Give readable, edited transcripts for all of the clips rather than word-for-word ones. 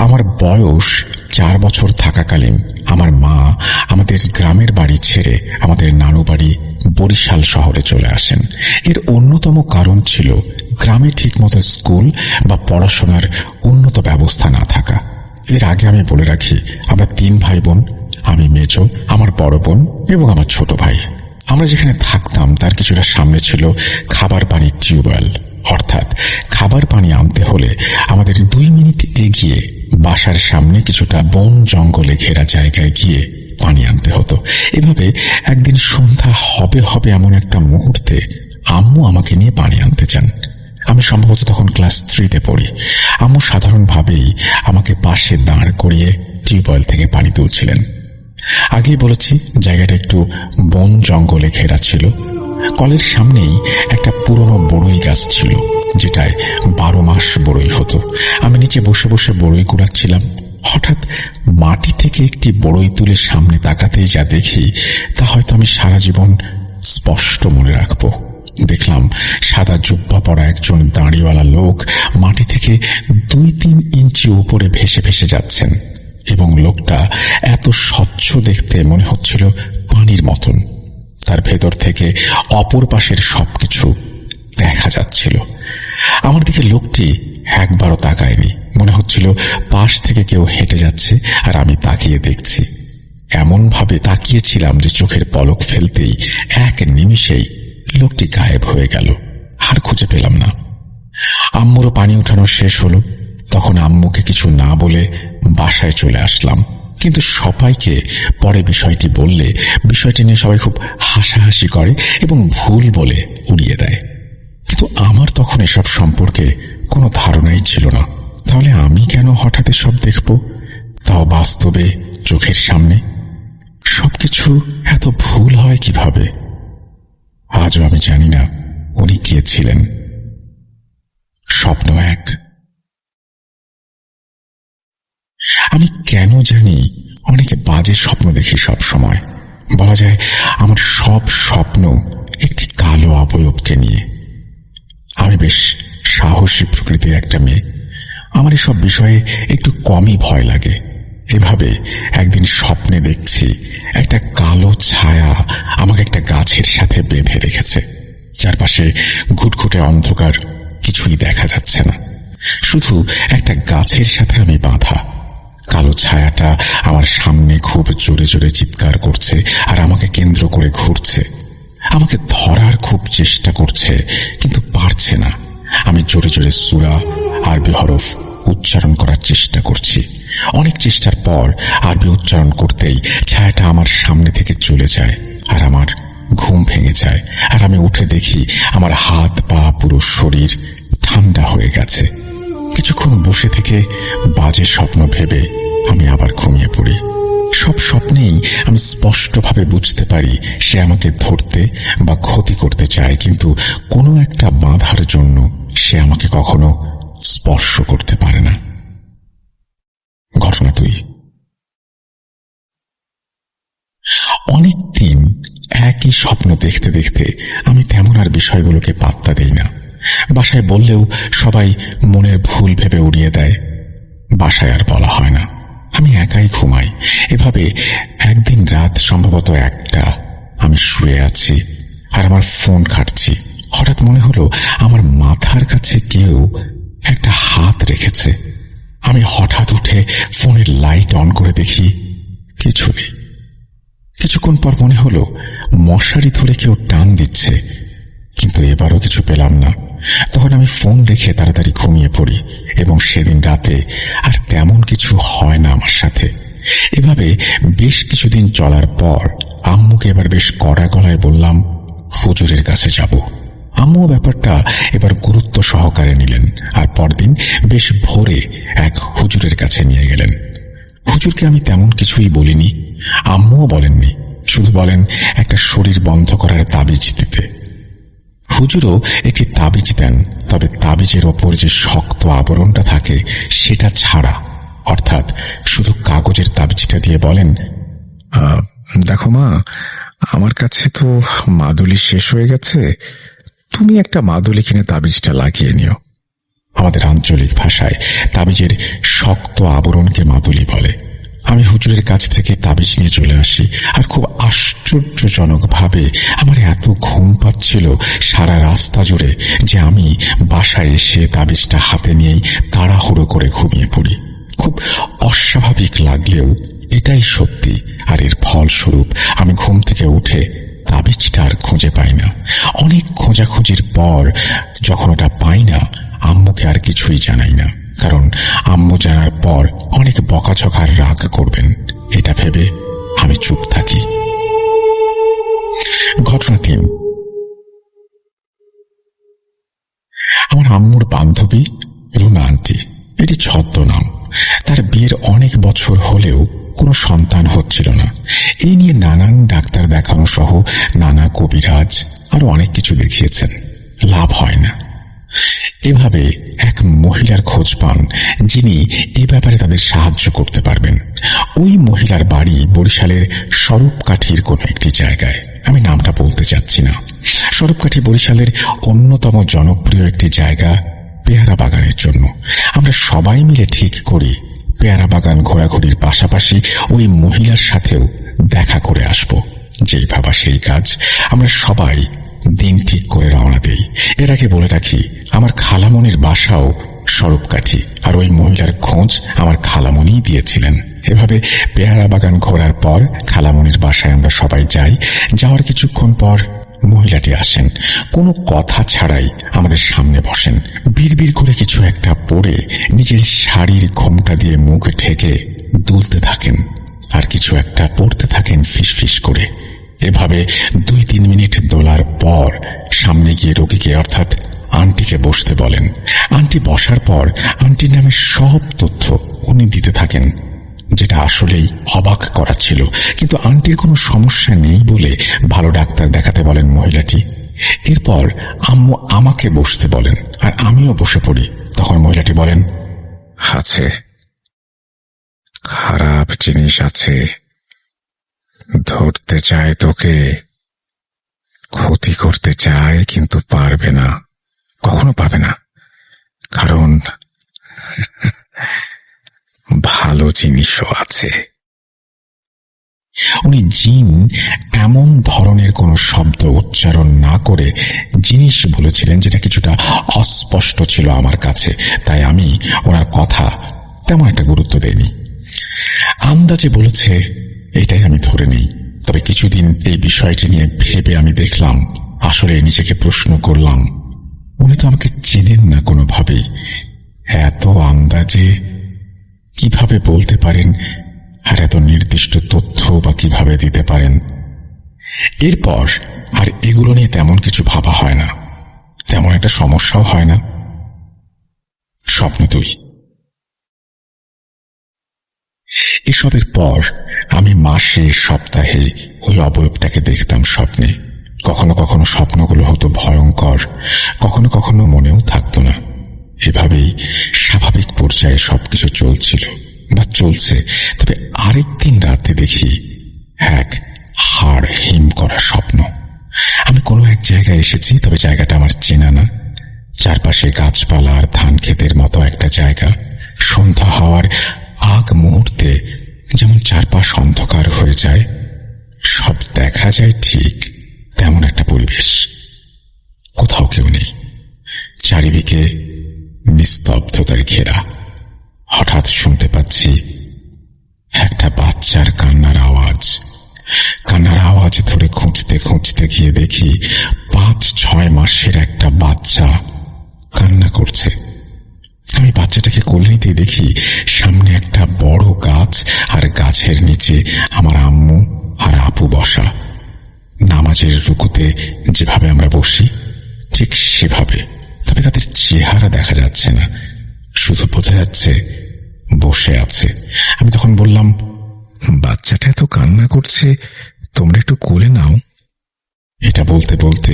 আমার বয়স 4 বছর থাকাকালীন আমার মা আমাদের গ্রামের বাড়ি ছেড়ে আমাদের নানু বাড়ি বরিশাল শহরে চলে আসেন। এর অন্যতম কারণ ছিল গ্রামে ঠিকমতো স্কুল বা পড়াশোনার উন্নত ব্যবস্থা না থাকা। এর আগে আমি বলে রাখি, আমরা 3 ভাই বোন, আমি মেজ, আমার বড় বোন এবং আমার ছোট ভাই। আমরা যেখানে থাকতাম তার কিছুটা সামনে ছিল খাবার পানির টিউবওয়েল, অর্থাৎ খাবার পানি আনতে হলে আমাদের 2 মিনিট এগিয়ে বাসার সামনে কিছুটা বন জঙ্গলে ঘেরা জায়গায় গিয়ে পানি আনতে হতো। এভাবে একদিন সন্ধ্যা হবে হবে এমন একটা মুহূর্তে আম্মু আমাকে নিয়ে পানি আনতে চান। আমি সম্ভবত তখন ক্লাস 3-তে পড়ি। আম্মু সাধারণভাবেই আমাকে পাশে দাঁড় করিয়ে টিউবওয়েল থেকে পানি তুলছিলেন। আগেই বলেছি জায়গাটা একটু বন জঙ্গলে ঘেরা ছিল। কলের সামনেই একটা পুরনো বড়ই গাছ ছিল, যেটায় 12 মাস বড়ই হতো। আমি নিচে বসে বসে বড়ই কুড়াচ্ছিলাম। হঠাৎ মাটি থেকে একটি বড়ই তুলে সামনে তাকাতেই যা দেখি তা হয়তো আমি সারা জীবন স্পষ্ট মনে রাখব। দেখলাম সাদা জুব্বা পরা একজন দাঁড়িওয়ালা লোক মাটি থেকে 2-3 ইঞ্চি উপরে ভেসে ভেসে যাচ্ছেন, এবং লোকটা এত স্বচ্ছ দেখতে মনে হচ্ছিল পানির মতন। তার ভেতর থেকে অপর পাশের সবকিছু দেখা যাচ্ছিল। আমার দিকে লোকটি একবারও তাকায়নি। মনে হচ্ছিল পাশ থেকে কেউ হেঁটে যাচ্ছে আর আমি তাকিয়ে দেখছি। এমন ভাবে তাকিয়েছিলাম যে চোখের পলক ফেলতেই এক নিমিষেই লোকটি গায়েব হয়ে গেল, আর খুঁজে পেলাম না। আম্মুরও পানি উঠানো শেষ হলো। তখন আম্মুকে কিছু না বলে বাসায় চলে আসলাম, কিন্তু সবাইকে পরে বিষয়টি বললে বিষয়টি নিয়ে সবাই খুব হাসাহাসি করে এবং ভুল বলে উড়িয়ে দেয়। কিন্তু আমার তখন এসব সম্পর্কে কোনো ধারণাই ছিল না। তাহলে আমি কেন হঠাৎ সব দেখব, তাও বাস্তবে চোখের সামনে? সবকিছু এত ভুল হয় কিভাবে? আজও আমি জানি না উনি কে ছিলেন। স্বপ্ন এক। আমি কেন জানি অনেকে বাজে স্বপ্ন দেখি সব সময়। বলা যায় আমার সব স্বপ্ন একটি কালো অবয়বকে নিয়ে। আমি বেশ সাহসী প্রকৃতির একটা মেয়ে। আমার এসব বিষয়ে একটু কমই ভয় লাগে। এভাবে একদিন স্বপ্নে দেখছি একটা কালো ছায়া আমাকে একটা গাছের সাথে বেঁধে রেখেছে। চারপাশে ঘুটঘুটে অন্ধকার, কিছুই দেখা যাচ্ছে না, শুধু একটা গাছের সাথে আমি বাঁধা। কালো ছায়াটা আমার সামনে খুব জোরে জোরে চিৎকার করছে আর আমাকে কেন্দ্র করে ঘুরছে। আমাকে ধরার খুব চেষ্টা করছে, কিন্তু পারছে না। আমি জোরে জোরে সূরা আরবি হরফ উচ্চারণ করার চেষ্টা করছি। অনেক চেষ্টার পর আরবি উচ্চারণ করতেই ছায়াটা আমার সামনে থেকে চলে যায় আর আমার ঘুম ভেঙে যায়। আর আমি উঠে দেখি আমার হাত পা পুরো শরীর ঠান্ডা হয়ে গেছে। কিছুক্ষণ বসে থেকে বাজে স্বপ্ন ভেবে আমি আবার ঘুমিয়ে পড়ি। সব স্বপ্নেই আমি স্পষ্টভাবে বুঝতে পারি সে আমাকে ধরতে বা ক্ষতি করতে চায়, কিন্তু কোনো একটা বাধার জন্য সে আমাকে কখনো স্পর্শ করতে পারে না। ঘটনা 2। অনেক দিন একই স্বপ্ন দেখতে দেখতে আমি তেমন আর বিষয়গুলোকে পাত্তা দেই না। বাসায় বললেও সবাই মনের ভুল ভেবে উড়িয়ে দেয়। বাসায় আর বলা হয় না, আমি একাই ঘুমাই। এভাবে একদিন রাত সম্ভবত 1টা, আমি শুয়ে আছি আর আমার ফোন ঘাঁটছি। হঠাৎ মনে হলো আমার মাথার কাছে কেউ একটা হাত রেখেছে। আমি হঠাৎ উঠে ফোনের লাইট অন করে দেখি কিছু নেই। কিছুক্ষণ পর মনে হলো মশারি ধরে কেউ টান দিচ্ছে, কিন্তু এবারও কিছু পেলাম না। তখন আমি ফোন রেখে তাড়াতাড়ি ঘুমিয়ে পড়ি এবং সেদিন রাতে আর তেমন কিছু হয় না আমার সাথে। এভাবে বেশ কিছুদিন চলার পর আম্মুকে এবার বেশ কড়া গলায় বললাম হুজুরের কাছে যাব। আম্মু ব্যাপারটা এবার গুরুত্ব সহকারে নিলেন আর পরদিন বেশ ভোরে এক হুজুরের কাছে নিয়ে গেলেন। হুজুরকে আমি তেমন কিছুই বলিনি, আম্মুও বলেননি, শুধু বলেন একটা শরীর বন্ধ করার তাবিজ দিতে। হুজুরও একটি তাবিজ দেন, তবে তাবিজের ওপর যে শক্ত আবরণটা থাকে সেটা ছাড়া, অর্থাৎ শুধু কাগজের তাবিজটা দিয়ে বলেন, দেখো মা, আমার কাছে তো মাদুলি শেষ হয়ে গেছে, তুমি একটা মাদুলি কিনে তাবিজটা লাগিয়ে নিও। আমাদের আঞ্চলিক ভাষায় তাবিজের শক্ত আবরণকে মাদুলি বলে। আমি হুজুরের কাছ থেকে তাবিজ নিয়ে চলে আসি, আর খুব আশ্চর্যজনকভাবে আমার এত ঘুম পাচ্ছিল সারা রাস্তা জুড়ে যে আমি বাসায় এসে তাবিজটা হাতে নিয়েই তাড়াহুড়ো করে ঘুমিয়ে পড়ি। খুব অস্বাভাবিক লাগলেও এটাই সত্যি, আর এর ফলস্বরূপ আমি ঘুম থেকে উঠে তাবিজটা আর খুঁজে পাই না। অনেক খোঁজাখুঁজির পর যখন ওটা পাই না, আম্মুকে আর কিছুই জানাই না, কারণ আম্মু জানার পর অনেক বকাঝকার রাগ করবেন। এটা ভেবে আমি চুপ থাকি। ঘটনা 3। আমার আম্মুর বান্ধবী রুনা আন্টি, এটি ছদ্মনাম। তার বিয়ের অনেক বছর হলেও কোনো সন্তান হচ্ছিল না। এই নিয়ে নানান ডাক্তার দেখানো সহ নানা কবিরাজ আরো অনেক কিছু দেখিয়েছেন, লাভ হয় না। এভাবে এক মহিলার খোঁজ পান যিনি এ ব্যাপারে তাদের সাহায্য করতে পারবেন। ওই মহিলার বাড়ি বরিশালের স্বরূপকাঠির কোনো একটি জায়গায়, আমি নামটা বলতে চাচ্ছি না। স্বরূপকাঠি বরিশালের অন্যতম জনপ্রিয় একটি জায়গা পেয়ারা বাগানের জন্য। আমরা সবাই মিলে ঠিক করি পেয়ারা বাগান ঘোরাঘুরির পাশাপাশি ওই মহিলার সাথেও দেখা করে আসব। যেই ভাবা সেই কাজ, আমরা সবাই দিন ঠিক করে রওনা দেই। এর আগে বলে রাখি, আমার খালামণির বাসাও স্বরূপকাঠি, আর ওই মহিলার খোঁজ আমার খালামণিই দিয়েছিলেন। এভাবে পেয়ারা বাগান ঘোরার পর খালামণির বাসায় আমরা সবাই যাই। যাওয়ার কিছুক্ষণ পর মহিলাটি আসেন। কোনো কথা ছাড়াই আমাদের সামনে বসেন। বিড়বিড় করে কিছু একটা পরে নিজের শাড়ির ঘোমটা দিয়ে মুখ ঢেকে দুলতে থাকেন, আর কিছু একটা পড়তে থাকেন ফিসফিস করে। এভাবে 2-3 মিনিট দোলার পর সামনে গিয়ে রোগীকে অর্থাৎ আন্টিকে বসতে বলেন। আন্টি বসার পর আন্টির নামে সব তথ্য উনি দিতে থাকেন, যেটা আসলেই অবাক করাচ্ছিল। কিন্তু আন্টির কোনো সমস্যা নেই বলে ভালো ডাক্তার দেখাতে বলেন মহিলাটি। এরপর আম্মু আমাকে বসতে বলেন, আর আমিও বসে পড়ি। তখন মহিলাটি বলেন, আছে, খারাপ জিনিস আছে, ধরতে চায় তোকে, ক্ষতি করতে চায় কিন্তু পারবে না, কখনো পারবে না, কারণ ভালো জিনিসও আছে। উনি জিন এমন ধরনের কোন শব্দ উচ্চারণ না করে জিনিস বলেছিলেন, যেটা কিছুটা অস্পষ্ট ছিল আমার কাছে, তাই আমি ওনার কথা তেমন একটা গুরুত্ব দেইনি। আন্দাজে বলেছে এটাই আমি ধরে নেই। তবে কিছুদিন এই বিষয়টি নিয়ে ভেবে আমি দেখলাম, আসলে নিজেকে প্রশ্ন করলাম, উনি তো আমাকে চেনেন না কোনোভাবেই, এত আন্দাজে কিভাবে বলতে পারেন, আর এত নির্দিষ্ট তথ্য বা কিভাবে দিতে পারেন। এরপর আর এগুলো নিয়ে তেমন কিছু ভাবা হয় না, তেমন একটা সমস্যাও হয় না। স্বপ্ন 2। এসবের পর আমি মাসে সপ্তাহে ওই অবয়বটাকে দেখতাম স্বপ্নে। কখনো কখনো স্বপ্নগুলো হতো ভয়ঙ্কর, কখনো কখনো মনেও থাকতো না। এভাবেই স্বাভাবিক পর্যায়ে সবকিছু চলছিল বা চলছে। তবে আরেকদিন রাতে দেখি এক হাড় হিম করা স্বপ্ন। আমি কোনো এক জায়গায় এসেছি, তবে জায়গাটা আমার চেনা না। চারপাশে গাছপালা আর ধান ক্ষেতের মতো একটা জায়গা। সন্ধ্যা হওয়ার আগ মুহূর্তে যেমন চারপাশ অন্ধকার হয়ে যায়, সব দেখা যায় ঠিক তেমন একটা পরিবেশ। কোথাও কেউ নেই, চারিদিকে নিস্তব্ধতায় ঘেরা। হঠাৎ শুনতে পাচ্ছি একটা বাচ্চার কান্নার আওয়াজ। কান্নার আওয়াজ ধরে খুঁজতে খুঁজতে গিয়ে দেখি 5-6 মাসের একটা বাচ্চা কান্না করছে। আমি বাচ্চাটাকে কোলে নিতে দেখি সামনে একটা বড় গাছ, আর গাছের নিচে আমার আম্মু আর আপু বসা। নামাজের রুকুতে যেভাবে আমরা বসি ঠিক সেভাবে, তবে তাদের চেহারা দেখা যাচ্ছে না, শুধু বোঝা যাচ্ছে বসে আছে। আমি তখন বললাম, বাচ্চাটা এত কান্না করছে, তোমরা একটু কোলে নাও। এটা বলতে বলতে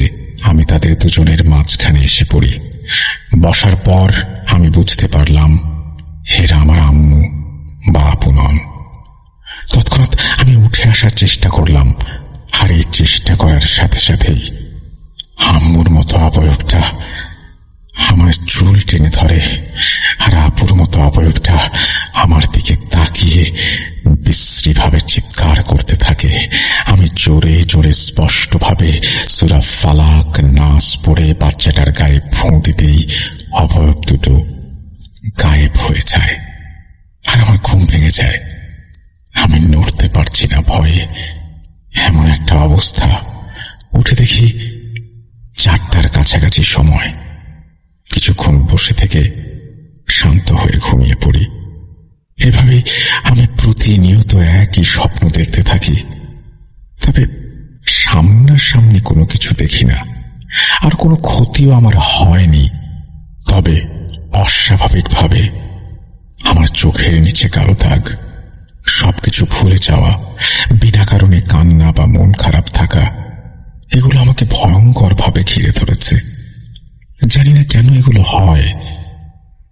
আমি তাদের দুজনের মাঝখানে এসে পড়ি। বসার পর আমি বুঝতে পারলাম এরা আমার আম্মু বা আপু নন। তৎক্ষণাৎ আমি উঠে আসার চেষ্টা করলাম, আর এই চেষ্টা করার সাথে সাথেই আম্মুর মতো অবয়বটা আমার চুল টেনে ধরে আর আপুর মতো অবয়বটা আমার দিকে তাকিয়ে বিশ্রীভাবে চিৎকার করতে থাকে। আমি জোরে জোরে স্পষ্টভাবে সূরা ফালাক নাস পড়ে বাচ্চাটার গায়ে ফোঁ দিতেই অবয়ব দুটো গায়েব হয়ে যায় আর আমার ঘুম ভেঙে যায়। আমি নড়তে পারছি না ভয়ে। এমন একটা অবস্থা। উঠে দেখি 4টার কাছাকাছি সময়। কিছুক্ষণ বসে থেকে শান্ত হয়ে ঘুমিয়ে পড়ি। এভাবেই আমি প্রতিনিয়ত একই স্বপ্ন দেখতে থাকি, তবে সামনাসামনি কোনো কিছু দেখি না, আর কোনো ক্ষতিও আমার হয়নি। তবে অস্বাভাবিকভাবে আমার চোখের নিচে কালো দাগ, সবকিছু ভুলে যাওয়া, বিনা কারণে কান্না বা মন খারাপ থাকা, এগুলো আমাকে ভয়ঙ্কর ভাবে ঘিরে ধরেছে। জানি না কেন এগুলো হয়,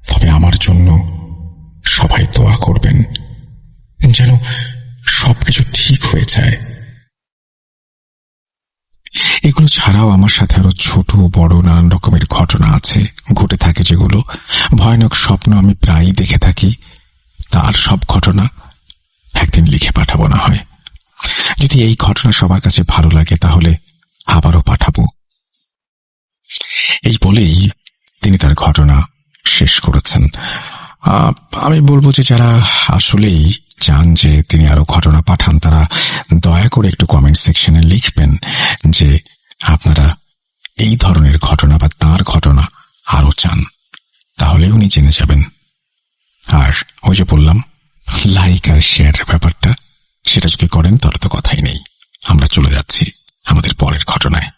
তবে আমার জন্য সবাই দোয়া করবেন যেন সবকিছু ঠিক হয়ে যায়। এগুলো ছাড়াও আমার সাথে আরো ছোট বড় নানান রকমের ঘটনা আছে, ঘটে থাকে যেগুলো ভয়ানক স্বপ্ন আমি প্রায়ই দেখে থাকি। তার সব ঘটনা একদিন লিখে পাঠাবো না হয়। যদি এই ঘটনা সবার কাছে ভালো লাগে তাহলে আবারও পাঠাবো। এই বলেই তিনি তার ঘটনা শেষ করেছেন। আমি বলবো যে যারা আসলেই চান যে তিনি আরো ঘটনা পাঠান, তারা দয়া করে একটু কমেন্ট সেকশনে লিখবেন যে আপনারা এই ধরনের ঘটনা বা তার ঘটনা আরো চান, তাহলে উনি জেনে যাবেন। আর ওই যে বললাম লাইক আর শেয়ারের ব্যাপারটা, সেটা যদি করেন তাহলে তো কথাই নেই। আমরা চলে যাচ্ছি আমাদের পরের ঘটনায়।